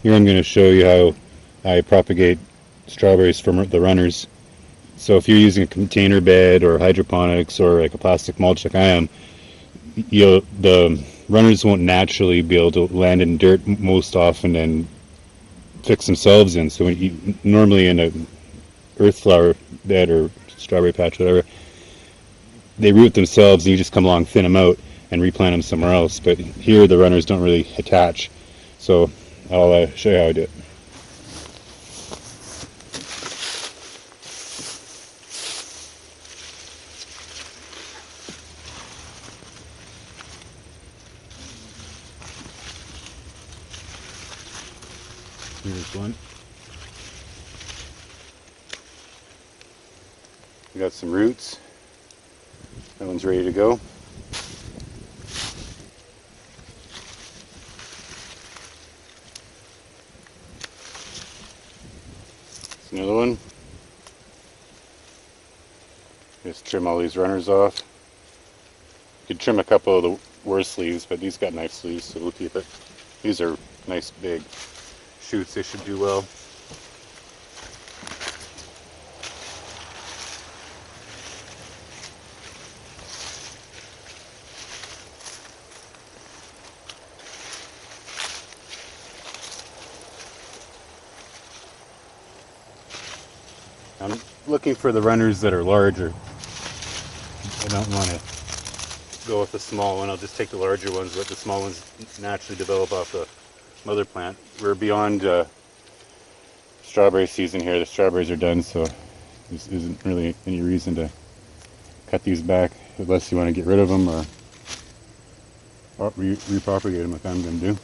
Here I'm going to show you how I propagate strawberries from the runners. So if you're using a container bed or hydroponics or like a plastic mulch like I am, the runners won't naturally be able to land in dirt most often and fix themselves in. So when you, normally in a earth flower bed or strawberry patch, whatever, they root themselves and you just come along, thin them out, and replant them somewhere else. But here the runners don't really attach. So I'll show you how I do it. Here's one. We got some roots. That one's ready to go. There's another one. Just trim all these runners off. You could trim a couple of the worst leaves, but these got nice leaves, so we'll keep it. These are nice big shoots, they should do well. I'm looking for the runners that are larger. I don't want to go with the small one. I'll just take the larger ones, but the small ones naturally develop off the mother plant. We're beyond strawberry season here. The strawberries are done, so there isn't really any reason to cut these back unless you want to get rid of them or repropagate them, like I'm going to do.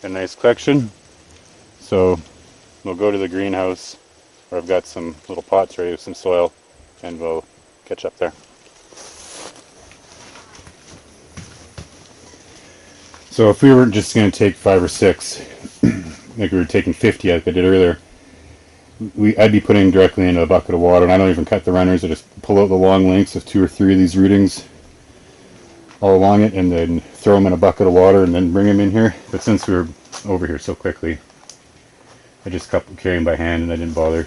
A nice collection, so we'll go to the greenhouse where I've got some little pots ready with some soil, and we'll catch up there. So if we were just going to take 5 or 6, like we were taking 50 like I did earlier, I'd be putting directly into a bucket of water, and I don't even cut the runners. I just pull out the long lengths of 2 or 3 of these rootings all along it, and then throw them in a bucket of water and then bring them in here. But since we were over here so quickly, I just carry them by hand and I didn't bother.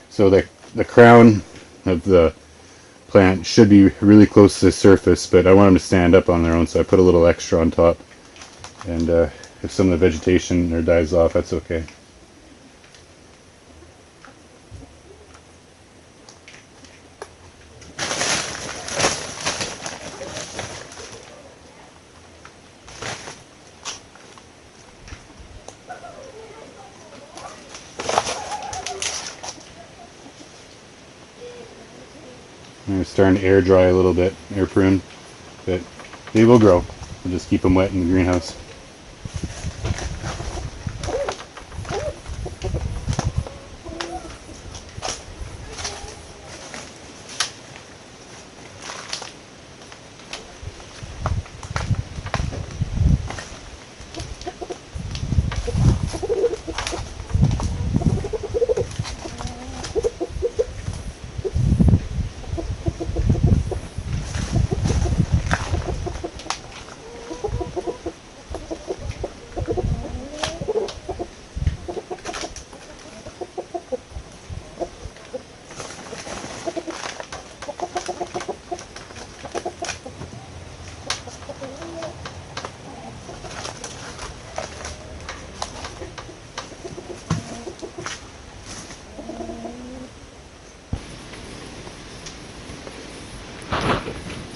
So the crown of the plant should be really close to the surface, but I want them to stand up on their own, so I put a little extra on top. And if some of the vegetation dies off, that's okay. They're starting to air dry a little bit, air prune, but they will grow. We'll just keep them wet in the greenhouse.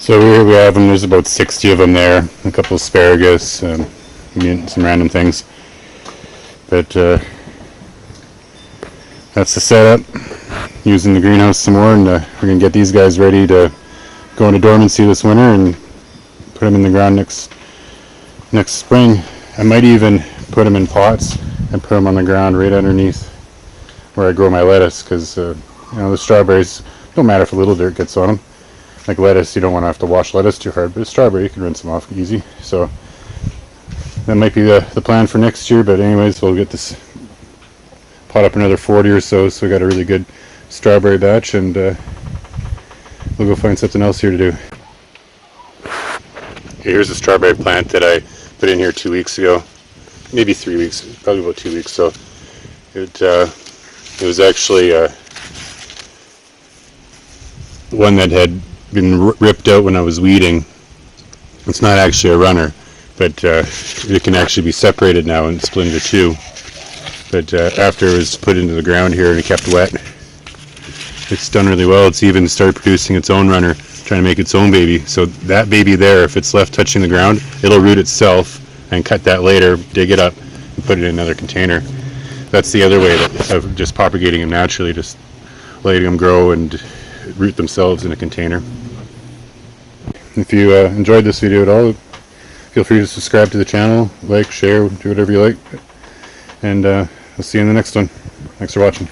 So here we have them. There's about 60 of them there. A couple of asparagus, some random things. But that's the setup. Using the greenhouse some more, and we're going to get these guys ready to go into dormancy this winter and put them in the ground next next spring, I might even put them in pots and put them on the ground right underneath where I grow my lettuce, because you know, the strawberries don't matter if a little dirt gets on them. Like lettuce, you don't want to have to wash lettuce too hard, but a strawberry you can rinse them off easy. So that might be the plan for next year. But anyways, we'll get this pot up another 40 or so we got a really good strawberry batch, and we'll go find something else here to do. Here's a strawberry plant that I put in here 2 weeks ago, maybe 3 weeks, probably about 2 weeks. So it was actually one that had been ripped out when I was weeding. It's not actually a runner, but it can actually be separated now and split into two. But after it was put into the ground here and it kept wet, it's done really well. It's even started producing its own runner, trying to make its own baby. So that baby there, if it's left touching the ground, it'll root itself and cut that later, dig it up, and put it in another container. That's the other way of just propagating them naturally, just letting them grow and root themselves in a container. If you enjoyed this video at all, feel free to subscribe to the channel, like, share, do whatever you like, and I'll see you in the next one. Thanks for watching.